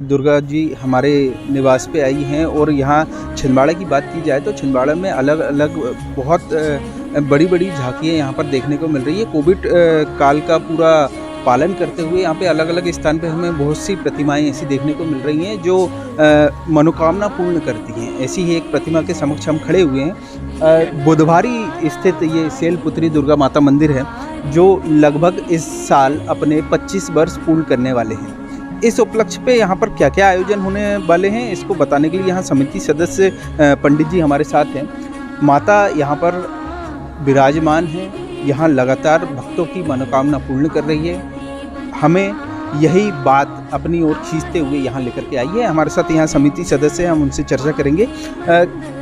दुर्गा जी हमारे निवास पे आई हैं और यहाँ छिंदवाड़ा की बात की जाए तो छिंदवाड़ा में अलग अलग बहुत बड़ी बड़ी झांकियाँ यहाँ पर देखने को मिल रही है। कोविड काल का पूरा पालन करते हुए यहाँ पे अलग अलग स्थान पे हमें बहुत सी प्रतिमाएं ऐसी देखने को मिल रही हैं जो मनोकामना पूर्ण करती हैं। ऐसी ही एक प्रतिमा के समक्ष हम खड़े हुए हैं। बुधवारी स्थित ये शैलपुत्री दुर्गा माता मंदिर है जो लगभग इस साल अपने 25 वर्ष पूर्ण करने वाले हैं। इस उपलक्ष्य पे यहाँ पर क्या क्या आयोजन होने वाले हैं इसको बताने के लिए यहाँ समिति सदस्य पंडित जी हमारे साथ हैं। माता यहाँ पर विराजमान हैं, यहाँ लगातार भक्तों की मनोकामना पूर्ण कर रही है। हमें यही बात अपनी ओर खींचते हुए यहाँ लेकर के आई है। हमारे साथ यहाँ समिति सदस्य हैं, हम उनसे चर्चा करेंगे।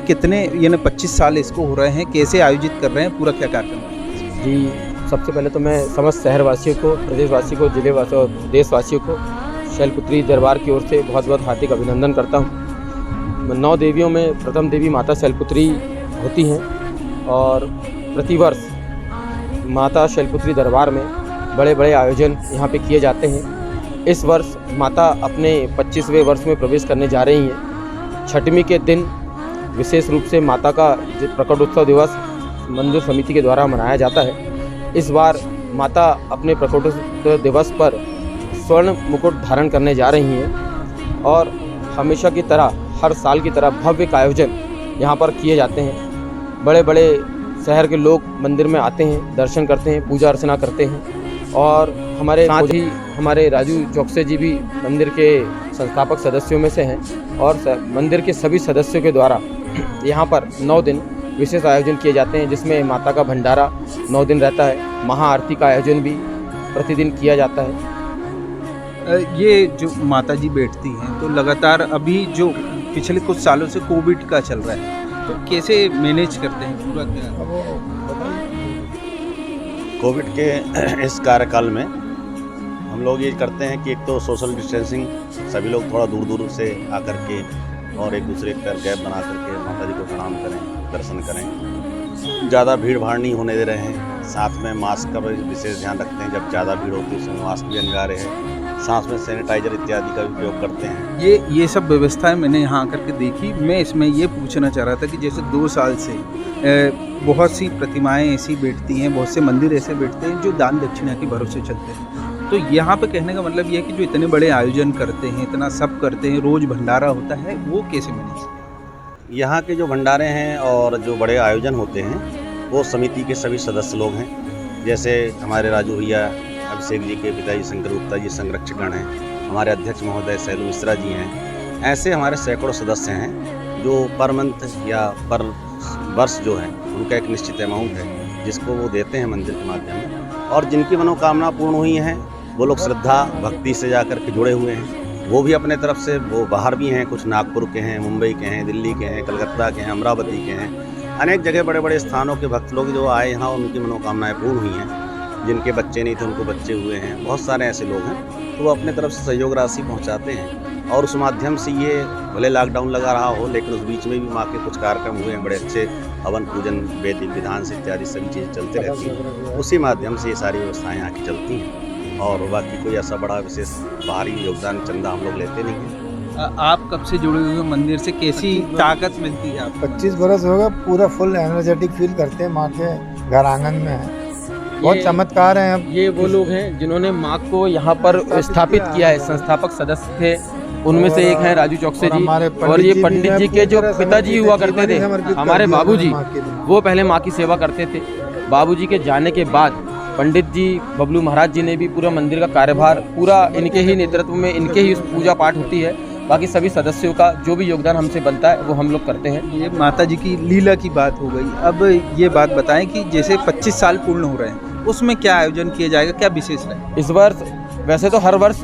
कितने यानी 25 साल इसको हो रहे हैं, कैसे आयोजित कर रहे हैं, पूरा क्या कार्यक्रम है? जी, सबसे पहले तो मैं समस्त शहरवासियों को, प्रदेशवासियों को, जिलेवासियों और देशवासियों को शैलपुत्री दरबार की ओर से बहुत बहुत हार्दिक अभिनंदन करता हूँ। 9 देवियों में प्रथम देवी माता शैलपुत्री होती हैं और प्रतिवर्ष माता शैलपुत्री दरबार में बड़े बड़े आयोजन यहाँ पे किए जाते हैं। इस वर्ष माता अपने 25वें वर्ष में प्रवेश करने जा रही हैं। छठवीं के दिन विशेष रूप से माता का प्रकटोत्सव दिवस मंदिर समिति के द्वारा मनाया जाता है। इस बार माता अपने प्रकटोत्सव दिवस पर स्वर्ण मुकुट धारण करने जा रही हैं और हमेशा की तरह हर साल की तरह भव्य आयोजन यहाँ पर किए जाते हैं। बड़े बड़े शहर के लोग मंदिर में आते हैं, दर्शन करते हैं, पूजा अर्चना करते हैं और हमारे साथ ही हमारे राजू चौकसे जी भी मंदिर के संस्थापक सदस्यों में से हैं और मंदिर के सभी सदस्यों के द्वारा यहाँ पर 9 दिन विशेष आयोजन किए जाते हैं जिसमें माता का भंडारा 9 दिन रहता है। महाआरती का आयोजन भी प्रतिदिन किया जाता है। ये जो माता जी बैठती हैं तो लगातार अभी जो पिछले कुछ सालों से कोविड का चल रहा है तो कैसे मैनेज करते हैं पूरा? क्या कोविड के इस कार्यकाल में हम लोग ये करते हैं कि एक तो सोशल डिस्टेंसिंग, सभी लोग थोड़ा दूर दूर से आकर के और एक दूसरे पर गैप बना करके माता जी को प्रणाम करें, दर्शन करें। ज़्यादा भीड़ भाड़ नहीं होने दे रहे हैं। साथ में मास्क का भी विशेष ध्यान रखते हैं। जब ज़्यादा भीड़ होती है उसमें मास्क भी अनिवार्य है। सांस में सैनिटाइजर इत्यादि का भी उपयोग करते हैं। ये सब व्यवस्थाएं मैंने यहाँ आकर के देखी। मैं इसमें ये पूछना चाह रहा था कि जैसे 2 साल से बहुत सी प्रतिमाएं ऐसी बैठती हैं, बहुत से मंदिर ऐसे बैठते हैं जो दान दक्षिणा के भरोसे चलते हैं। तो यहाँ पे कहने का मतलब ये है कि जो इतने बड़े आयोजन करते हैं, इतना सब करते हैं, रोज़ भंडारा होता है, वो कैसे मैनेज? यहाँ के जो भंडारे हैं और जो बड़े आयोजन होते हैं वो समिति के सभी सदस्य लोग हैं। जैसे हमारे राजू भैया, अभिषेक जी के पिताजी शंकर गुप्ता जी संरक्षकगण हैं, हमारे अध्यक्ष महोदय शैलू मिश्रा जी हैं। ऐसे हमारे सैकड़ों सदस्य हैं जो पर मंथ या पर वर्ष जो है उनका एक निश्चित अमाउंट है जिसको वो देते हैं मंदिर के माध्यम में। और जिनकी मनोकामना पूर्ण हुई हैं वो लोग श्रद्धा भक्ति से जाकर के जुड़े हुए हैं। वो भी अपने तरफ से, वो बाहर भी हैं, कुछ नागपुर के हैं, मुंबई के हैं, दिल्ली के हैं, कलकत्ता के हैं, अमरावती के हैं। अनेक जगह बड़े बड़े स्थानों के भक्त लोग जो आए यहाँ उनकी मनोकामनाएँ पूर्ण हुई हैं। जिनके बच्चे नहीं थे उनको बच्चे हुए हैं। बहुत सारे ऐसे लोग हैं तो वो अपने तरफ से सहयोग राशि पहुंचाते हैं और उस माध्यम से ये भले लॉकडाउन लगा रहा हो लेकिन उस बीच में भी माँ के कुछ कार्यक्रम हुए हैं। बड़े अच्छे हवन पूजन वैदिक विधान से इत्यादि सभी चीज़ें चलते रहती हैं। उसी माध्यम से ये सारी व्यवस्थाएँ यहाँ की चलती हैं और बाकी कोई ऐसा बड़ा विशेष बाहरी योगदान चंदा हम लोग लेते नहीं हैं। आप कब से जुड़े हुए मंदिर से, कैसी ताकत मिलती है? आप 25 बरस हो गए। पूरा फुल एनर्जेटिक फील करते हैं। माँ के घर आंगन में है, बहुत चमत्कार हैं। अब ये वो लोग हैं जिन्होंने माँ को यहाँ पर स्थापित किया है। संस्थापक सदस्य थे, उनमें से एक हैं राजू चौकसे जी और ये पंडित जी के जो पिताजी हुआ करते थे, हमारे बाबूजी, वो पहले माँ की सेवा करते थे। बाबूजी के जाने के बाद पंडित जी बबलू महाराज जी ने भी पूरा मंदिर का कार्यभार पूरा इनके ही नेतृत्व में, इनके ही पूजा पाठ होती है। बाकी सभी सदस्यों का जो भी योगदान हमसे बनता है वो हम लोग करते हैं। ये माता जी की लीला की बात हो गई। अब ये बात बताएं कि जैसे 25 साल पूर्ण हो रहे हैं उसमें क्या आयोजन किया जाएगा, क्या विशेष है इस वर्ष? वैसे तो हर वर्ष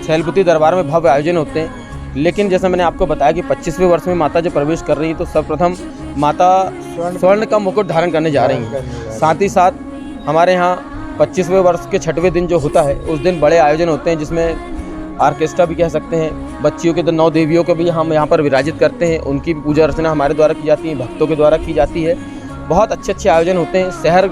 शैलपुत्री दरबार में भव्य आयोजन होते हैं लेकिन जैसा मैंने आपको बताया कि 25वें वर्ष में माता जब प्रवेश कर रही है तो सर्वप्रथम माता स्वर्ण का मुकुट धारण करने जा रही हैं। साथ ही साथ हमारे यहाँ 25वें वर्ष के 6वें दिन जो होता है उस दिन बड़े आयोजन होते हैं जिसमें ऑर्केस्ट्रा भी कह सकते हैं। बच्चियों के 9 देवियों को भी हम यहाँ पर विराजित करते हैं। उनकी पूजा अर्चना हमारे द्वारा की जाती है, भक्तों के द्वारा की जाती है। बहुत अच्छे आयोजन होते हैं। शहर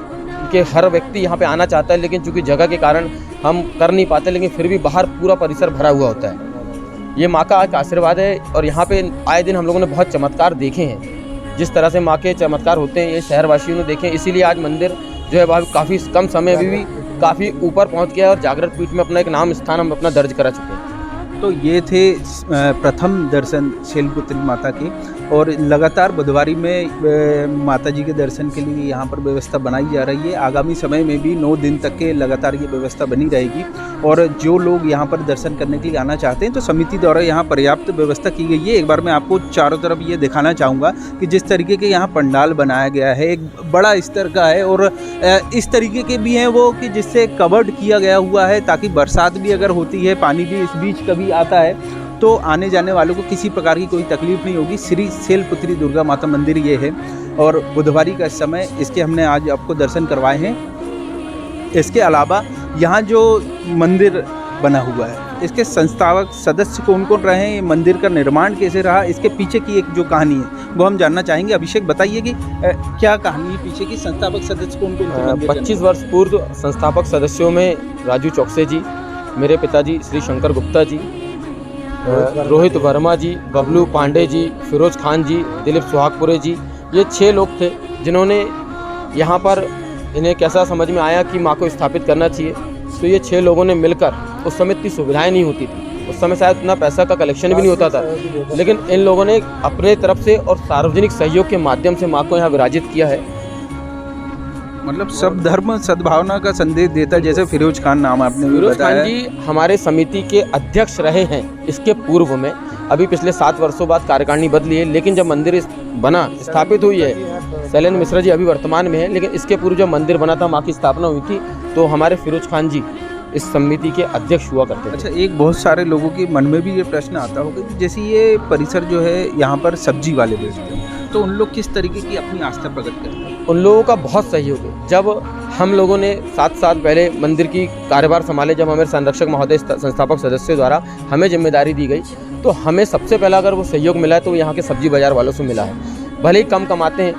के हर व्यक्ति यहाँ पे आना चाहता है लेकिन चूंकि जगह के कारण हम कर नहीं पाते, लेकिन फिर भी बाहर पूरा परिसर भरा हुआ होता है। ये माँ का एक आशीर्वाद है और यहाँ पे आए दिन हम लोगों ने बहुत चमत्कार देखे हैं। जिस तरह से माँ के चमत्कार होते हैं ये शहरवासियों ने देखे, इसीलिए आज मंदिर जो है काफ़ी कम समय में भी काफ़ी ऊपर पहुँच गया है और जागृत पीठ में अपना एक नाम स्थान हम अपना दर्ज करा चुके हैं। तो ये थे प्रथम दर्शन शैलपुत्री माता के, और लगातार बुधवारी में माता जी के दर्शन के लिए यहाँ पर व्यवस्था बनाई जा रही है। आगामी समय में भी 9 दिन तक के लगातार ये व्यवस्था बनी रहेगी, और जो लोग यहाँ पर दर्शन करने के लिए आना चाहते हैं तो समिति द्वारा यहाँ पर्याप्त व्यवस्था की गई है। एक बार मैं आपको चारों तरफ ये दिखाना चाहूँगा कि जिस तरीके के यहाँ पंडाल बनाया गया है एक बड़ा स्तर का है, और इस तरीके के भी हैं वो कि जिससे कवर्ड किया गया हुआ है ताकि बरसात भी अगर होती है, पानी भी इस बीच कभी आता है तो आने जाने वालों को किसी प्रकार की कोई तकलीफ नहीं होगी। श्री शैलपुत्री दुर्गा माता मंदिर ये है, और बुधवारी का समय इसके हमने आज आपको दर्शन करवाए हैं। इसके अलावा यहाँ जो मंदिर बना हुआ है इसके संस्थापक सदस्य कौन कौन रहे हैं, ये मंदिर का निर्माण कैसे रहा, इसके पीछे की एक जो कहानी है वो हम जानना चाहेंगे। अभिषेक बताइए कि क्या कहानी है पीछे की, संस्थापक सदस्य कौन कौन थे? 25 वर्ष पूर्व संस्थापक सदस्यों में राजू चौकसे जी, मेरे पिताजी श्री शंकर गुप्ता जी, रोहित वर्मा जी, बबलू पांडे जी, फिरोज खान जी, दिलीप सुहागपुरे जी, ये 6 लोग थे जिन्होंने यहाँ पर इन्हें कैसा समझ में आया कि माँ को स्थापित करना चाहिए, तो ये 6 लोगों ने मिलकर, उस समय इतनी सुविधाएं नहीं होती थी, उस समय शायद उतना पैसा का कलेक्शन भी नहीं होता था, लेकिन इन लोगों ने अपने तरफ से और सार्वजनिक सहयोग के माध्यम से माँ को यहाँ विराजित किया है। मतलब सब धर्म सद्भावना का संदेश देता, जैसे फिरोज खान नाम आपने भी बताया। फिरोज खान जी हमारे समिति के अध्यक्ष रहे हैं इसके पूर्व में, अभी पिछले 7 वर्षों बाद कार्यकारिणी बदली है, लेकिन जब मंदिर बना स्थापित हुई है, शैलेंद्र मिश्रा जी अभी वर्तमान में है, लेकिन इसके पूर्व जब मंदिर बना था, माँ की स्थापना हुई थी, तो हमारे फिरोज खान जी इस समिति के अध्यक्ष हुआ करते थे। अच्छा, एक बहुत सारे लोगों के मन में भी ये प्रश्न आता होगा कि जैसे ये परिसर जो है यहाँ पर सब्जी वाले बेचते हैं, तो उन लोग किस तरीके की अपनी आस्था प्रकट करते हैं? उन लोगों का बहुत सहयोग है। जब हम लोगों ने 7 साल पहले मंदिर की कार्यभार संभाले, जब हमें संरक्षक महोदय संस्थापक सदस्यों द्वारा हमें जिम्मेदारी दी गई, तो हमें सबसे पहला अगर वो सहयोग मिला है तो यहाँ के सब्जी बाज़ार वालों से मिला है। भले ही कम कमाते हैं,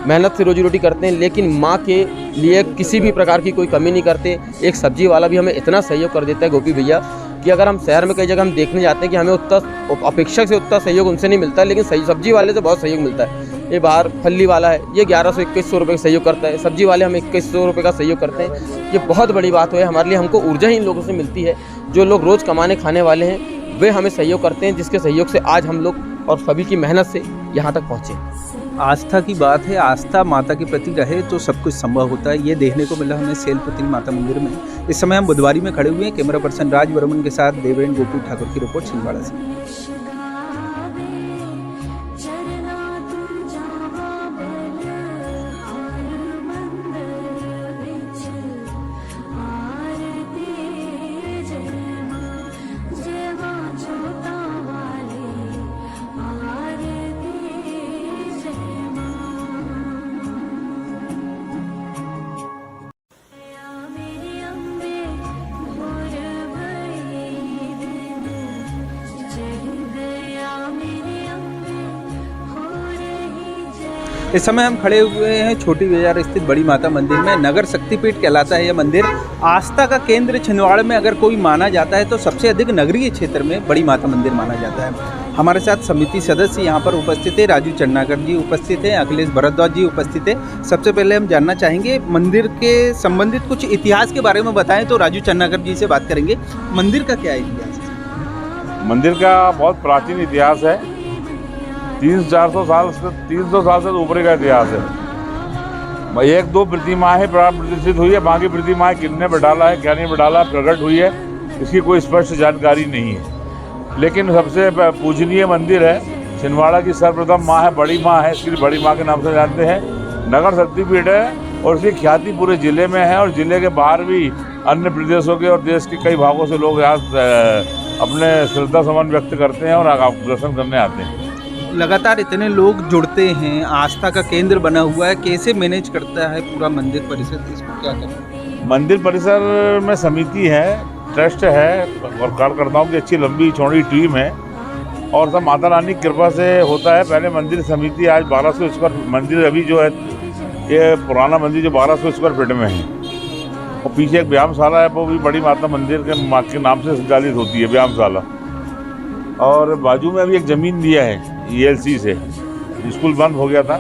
मेहनत से रोजी रोटी करते हैं, लेकिन माँ के लिए किसी भी प्रकार की कोई कमी नहीं करते। एक सब्जी वाला भी हमें इतना सहयोग कर देता है गोपी भैया, कि अगर हम शहर में कई जगह हम देखने जाते हैं कि हमें उतना अपेक्षा से उतना सहयोग उनसे नहीं मिलता, लेकिन सब्जी वाले से बहुत सहयोग मिलता है। ये बाहर फल्ली वाला है, ये 1100-2100 रुपये का सहयोग करता है, सब्जी वाले हम 2100 रुपये का सहयोग करते हैं। ये बहुत बड़ी बात है हमारे लिए, हमको ऊर्जा ही इन लोगों से मिलती है। जो लोग रोज़ कमाने खाने वाले हैं वे हमें सहयोग करते हैं, जिसके सहयोग से आज हम लोग और सभी की मेहनत से यहाँ तक पहुँचे। आस्था की बात है, आस्था माता के प्रति रहे तो सब कुछ संभव होता है। ये देखने को मिला हमें शैलपुत्री माता मंदिर में। इस समय हम बुधवारी में खड़े हुए हैं। कैमरा पर्सन राज वर्मन के साथ देवेंद्र गोपी ठाकुर की रिपोर्ट छिंदवाड़ा से। इस समय हम खड़े हुए हैं छोटी बाजार स्थित बड़ी माता मंदिर में। नगर शक्तिपीठ कहलाता है यह मंदिर। आस्था का केंद्र छिंदवाड़ा में अगर कोई माना जाता है तो सबसे अधिक नगरीय क्षेत्र में बड़ी माता मंदिर माना जाता है। हमारे साथ समिति सदस्य यहाँ पर उपस्थित है, राजू चन्नाकर जी उपस्थित हैं, अखिलेश भरद्वाज जी उपस्थित है। सबसे पहले हम जानना चाहेंगे मंदिर के संबंधित कुछ इतिहास के बारे में बताएं, तो राजू चन्नाकर जी से बात करेंगे। मंदिर का क्या इतिहास है? मंदिर का बहुत प्राचीन इतिहास है, 300-400 साल से ऊपर का इतिहास है। 1-2 प्रतिमाएं प्राप्त प्रतिष्ठित हुई है, बाकी प्रतिमाएं कितने बैठाला है क्या नहीं बैठाला प्रकट हुई है, इसकी कोई स्पष्ट जानकारी नहीं है। लेकिन सबसे पूजनीय मंदिर है, छिंदवाड़ा की सर्वप्रथम माँ है, बड़ी माँ है, इसकी बड़ी माँ के नाम से जानते हैं। नगर शक्तिपीठ है और इसकी ख्याति पूरे ज़िले में है, और ज़िले के बाहर भी अन्य प्रदेशों के और देश के कई भागों से लोग यहाँ अपने श्रद्धा सुमन व्यक्त करते हैं और दर्शन करने आते हैं। लगातार इतने लोग जुड़ते हैं, आस्था का केंद्र बना हुआ है, कैसे मैनेज करता है पूरा मंदिर परिसर, इसको क्या करता है? मंदिर परिसर में समिति है, ट्रस्ट है और कार्यकर्ताओं की अच्छी लंबी चौड़ी टीम है, और सब माता रानी की कृपा से होता है। पहले मंदिर समिति आज 1200 स्क्वायर मंदिर, अभी जो है ये पुराना मंदिर जो 1200 स्क्वायर फीट में है, और पीछे एक व्यायामशाला है, वो भी बड़ी माता मंदिर के नाम से संचालित होती है व्यायामशाला। और बाजू में अभी एक ज़मीन दिया है ELC से, स्कूल बंद हो गया था,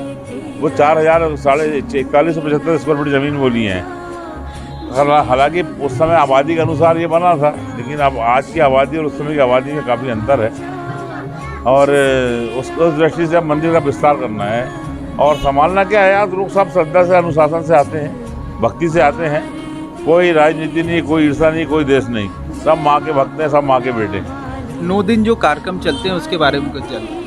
वो 4,4175 स्क्वायर फीट ज़मीन वो लिए हैं। हालांकि उस समय आबादी के अनुसार ये बना था, लेकिन अब आज की आबादी और उस समय की आबादी में काफ़ी अंतर है, और उस दृष्टि से अब मंदिर का विस्तार करना है और संभालना क्या है यार, लोग सब श्रद्धा से अनुशासन से आते हैं, भक्ति से आते हैं, कोई राजनीति नहीं, कोई ईर्षा नहीं, कोई देश नहीं, सब माँ के भक्त हैं, सब माँ के बेटे। 9 दिन जो कार्यक्रम चलते हैं उसके बारे में कुछ जानते हैं?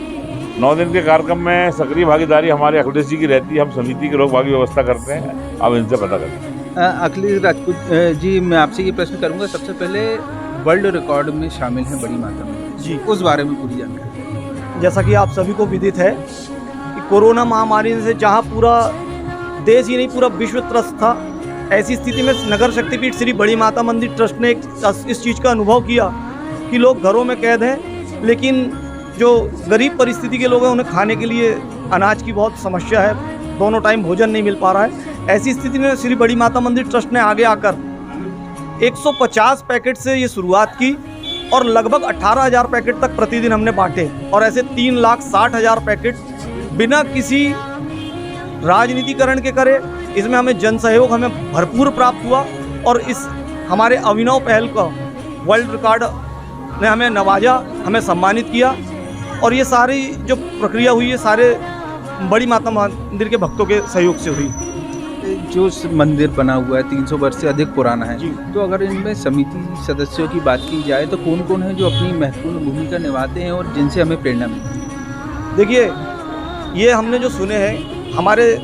9 दिन के कार्यक्रम में सक्रिय भागीदारी हमारे अखिलेश जी की रहती है, हम समिति के लोग बाकी व्यवस्था करते हैं, अब इनसे पता करते हैं। अखिलेश राजपूत जी, मैं आपसे ये प्रश्न करूंगा, सबसे पहले वर्ल्ड रिकॉर्ड में शामिल हैं बड़ी माता मंदिर जी, उस बारे में पूरी जानकारी। जैसा कि आप सभी को विदित है कि कोरोना महामारी से जहां पूरा देश ही नहीं पूरा विश्व त्रस्त था, ऐसी स्थिति में नगर शक्तिपीठ श्री बड़ी माता मंदिर ट्रस्ट ने इस चीज़ का अनुभव किया कि लोग घरों में कैद हैं, लेकिन जो गरीब परिस्थिति के लोग हैं उन्हें खाने के लिए अनाज की बहुत समस्या है, दोनों टाइम भोजन नहीं मिल पा रहा है। ऐसी स्थिति में श्री बड़ी माता मंदिर ट्रस्ट ने आगे आकर 150 पैकेट से ये शुरुआत की और लगभग 18,000 पैकेट तक प्रतिदिन हमने बांटे, और ऐसे 3,60,000 पैकेट बिना किसी राजनीतिकरण के करे। इसमें हमें जन सहयोग हमें भरपूर प्राप्त हुआ और इस हमारे अभिनव पहल को वर्ल्ड रिकॉर्ड ने हमें नवाजा, हमें सम्मानित किया, और ये सारी जो प्रक्रिया हुई है सारे बड़ी माता मंदिर के भक्तों के सहयोग से हुई। जो मंदिर बना हुआ है 300 वर्ष से अधिक पुराना है, जी। तो अगर इनमें समिति सदस्यों की बात की जाए तो कौन कौन है जो अपनी महत्वपूर्ण भूमिका निभाते हैं और जिनसे हमें प्रेरणा मिलती है? देखिए, ये हमने जो सुने हैं, हमारे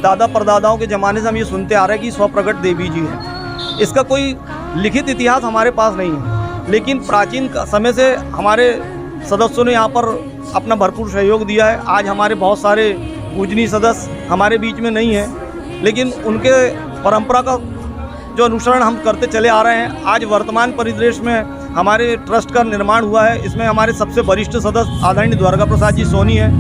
दादा परदादाओं के ज़माने से हम ये सुनते आ रहे हैं कि स्वप्रकट देवी जी हैं। इसका कोई लिखित इतिहास हमारे पास नहीं है, लेकिन प्राचीन समय से हमारे सदस्यों ने यहाँ पर अपना भरपूर सहयोग दिया है। आज हमारे बहुत सारे पूजनीय सदस्य हमारे बीच में नहीं हैं, लेकिन उनके परंपरा का जो अनुसरण हम करते चले आ रहे हैं। आज वर्तमान परिदृश्य में हमारे ट्रस्ट का निर्माण हुआ है, इसमें हमारे सबसे वरिष्ठ सदस्य आदरणीय द्वारका प्रसाद जी सोनी हैं,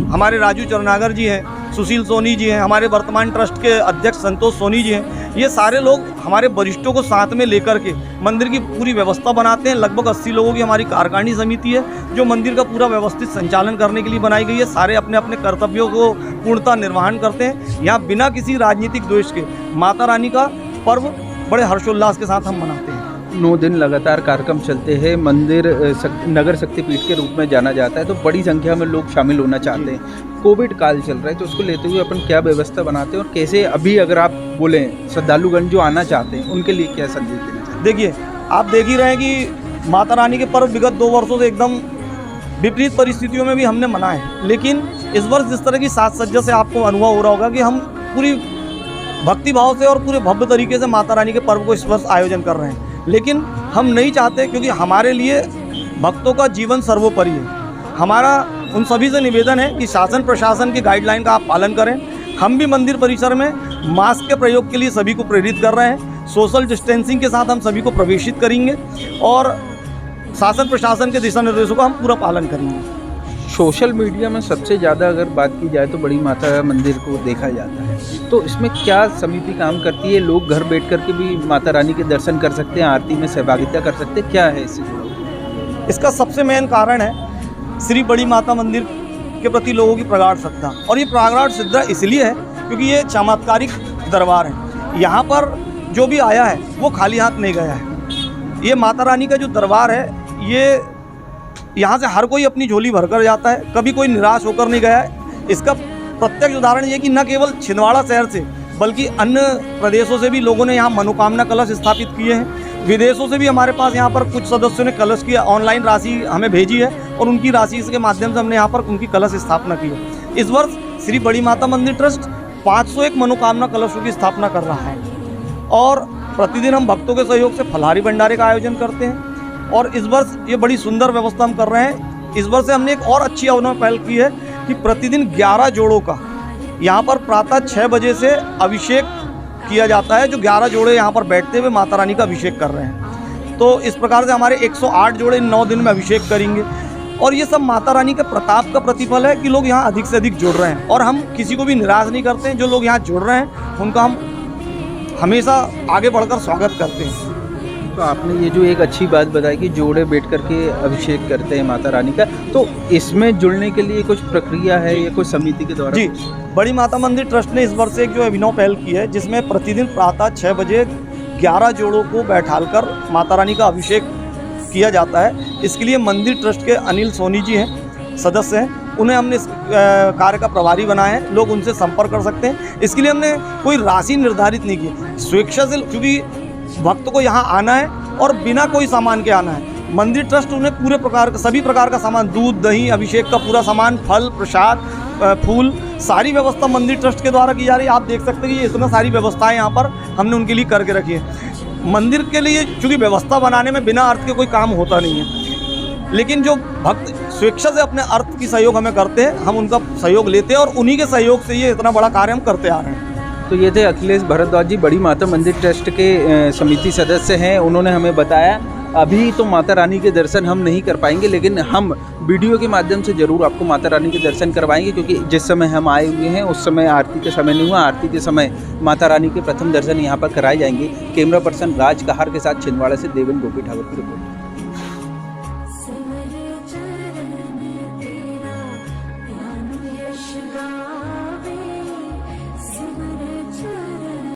हमारे राजू चरनागर जी हैं, सुशील सोनी जी हैं, हमारे वर्तमान ट्रस्ट के अध्यक्ष संतोष सोनी जी हैं। ये सारे लोग हमारे वरिष्ठों को साथ में लेकर के मंदिर की पूरी व्यवस्था बनाते हैं। लगभग 80 लोगों की हमारी कार्यकारिणी समिति है जो मंदिर का पूरा व्यवस्थित संचालन करने के लिए बनाई गई है। सारे अपने अपने कर्तव्यों को पूर्णतः निर्वहन करते हैं। यहाँ बिना किसी राजनीतिक द्वेष के माता रानी का पर्व बड़े हर्षोल्लास के साथ हम मनाते हैं। 9 दिन लगातार कार्यक्रम चलते हैं। मंदिर नगर शक्तिपीठ के रूप में जाना जाता है, तो बड़ी संख्या में लोग शामिल होना चाहते हैं। कोविड काल चल रहा है, तो उसको लेते हुए अपन क्या व्यवस्था बनाते हैं और कैसे, अभी अगर आप बोलें श्रद्धालुगण जो आना चाहते हैं उनके लिए क्या संदेश देना चाहते हैं? देखिए, आप देख ही रहे हैं कि माता रानी के पर्व विगत 2 वर्षों से एकदम विपरीत परिस्थितियों में भी हमने मनाए, लेकिन इस वर्ष जिस तरह की साज सज्जा से आपको अनुभव हो रहा होगा कि हम पूरी भक्ति भाव से और पूरे भव्य तरीके से माता रानी के पर्व को इस वर्ष आयोजन कर रहे हैं। लेकिन हम नहीं चाहते, क्योंकि हमारे लिए भक्तों का जीवन सर्वोपरि है। हमारा उन सभी से निवेदन है कि शासन प्रशासन की गाइडलाइन का आप पालन करें। हम भी मंदिर परिसर में मास्क के प्रयोग के लिए सभी को प्रेरित कर रहे हैं। सोशल डिस्टेंसिंग के साथ हम सभी को प्रवेशित करेंगे और शासन प्रशासन के दिशा निर्देशों का हम पूरा पालन करेंगे। सोशल मीडिया में सबसे ज़्यादा अगर बात की जाए तो बड़ी माता मंदिर को देखा जाता है, तो इसमें क्या समिति काम करती है? लोग घर बैठ कर के भी माता रानी के दर्शन कर सकते हैं, आरती में सहभागिता कर सकते हैं, क्या है इससे जुड़ा हुआ? इसका सबसे मेन कारण है श्री बड़ी माता मंदिर के प्रति लोगों की प्रगाढ़ श्रद्धा, और ये प्रगाढ़ श्रद्धा इसलिए है क्योंकि ये चमत्कारिक दरबार है। यहाँ पर जो भी आया है वो खाली हाथ नहीं गया है। ये माता रानी का जो दरबार है, ये यहाँ से हर कोई अपनी झोली भरकर जाता है, कभी कोई निराश होकर नहीं गया है। इसका प्रत्यक्ष उदाहरण ये कि न केवल छिंदवाड़ा शहर से बल्कि अन्य प्रदेशों से भी लोगों ने यहाँ मनोकामना कलश स्थापित किए हैं। विदेशों से भी हमारे पास यहाँ पर कुछ सदस्यों ने कलश की ऑनलाइन राशि हमें भेजी है और उनकी राशि के माध्यम से हमने यहाँ पर उनकी कलश स्थापना की है। इस वर्ष श्री बड़ी माता मंदिर ट्रस्ट 501 मनोकामना कलशों की स्थापना कर रहा है और प्रतिदिन हम भक्तों के सहयोग से फलाहारी भंडारे का आयोजन करते हैं। और इस वर्ष ये बड़ी सुंदर व्यवस्था हम कर रहे हैं। इस वर्ष से हमने एक और अच्छी अभिनव पहल की है कि प्रतिदिन 11 जोड़ों का यहाँ पर प्रातः 6 बजे से अभिषेक किया जाता है, जो 11 जोड़े यहाँ पर बैठते हुए माता रानी का अभिषेक कर रहे हैं। तो इस प्रकार से हमारे 108 जोड़े 9 दिन में अभिषेक करेंगे और ये सब माता रानी के प्रताप का प्रतिफल है कि लोग यहाँ अधिक से अधिक जुड़ रहे हैं। और हम किसी को भी निराश नहीं करते हैं। जो लोग यहाँ जुड़ रहे हैं उनका हम हमेशा आगे बढ़कर स्वागत करते हैं। तो आपने ये जो एक अच्छी बात बताई कि जोड़े बैठ करके अभिषेक करते हैं माता रानी का, तो इसमें जुड़ने के लिए कुछ प्रक्रिया है या कुछ समिति के द्वारा? जी, बड़ी माता मंदिर ट्रस्ट ने इस वर्ष एक जो अभिनव पहल की है, जिसमें प्रतिदिन प्रातः 6 बजे 11 जोड़ों को बैठालकर माता रानी का अभिषेक किया जाता है। इसके लिए मंदिर ट्रस्ट के अनिल सोनी जी हैं, सदस्य हैं, उन्हें हमने इस कार्य का प्रभारी बनाया है। लोग उनसे संपर्क कर सकते हैं। इसके लिए हमने कोई राशि निर्धारित नहीं की, स्वेच्छा से, क्योंकि भक्त को यहाँ आना है और बिना कोई सामान के आना है। मंदिर ट्रस्ट उन्हें पूरे प्रकार का, सभी प्रकार का सामान, दूध, दही, अभिषेक का पूरा सामान, फल, प्रसाद, फूल, सारी व्यवस्था मंदिर ट्रस्ट के द्वारा की जा रही है। आप देख सकते हैं कि ये इतना सारी व्यवस्थाएं यहाँ पर हमने उनके लिए करके रखी है। मंदिर के लिए चूँकि व्यवस्था बनाने में बिना अर्थ के कोई काम होता नहीं है, लेकिन जो भक्त स्वेच्छा से अपने अर्थ की सहयोग हमें करते हैं, हम उनका सहयोग लेते हैं और उन्हीं के सहयोग से ये इतना बड़ा कार्य हम करते आ रहे हैं। तो ये थे अखिलेश भारद्वाज जी, बड़ी माता मंदिर ट्रस्ट के समिति सदस्य हैं। उन्होंने हमें बताया अभी तो माता रानी के दर्शन हम नहीं कर पाएंगे, लेकिन हम वीडियो के माध्यम से ज़रूर आपको माता रानी के दर्शन करवाएंगे, क्योंकि जिस समय हम आए हुए हैं उस समय आरती के समय नहीं हुआ। आरती के समय माता रानी के प्रथम दर्शन यहाँ पर कराए जाएंगे। कैमरा पर्सन राज कहार के साथ छिंदवाड़ा से देवेंद्र गोपी ठाकुर की रिपोर्ट।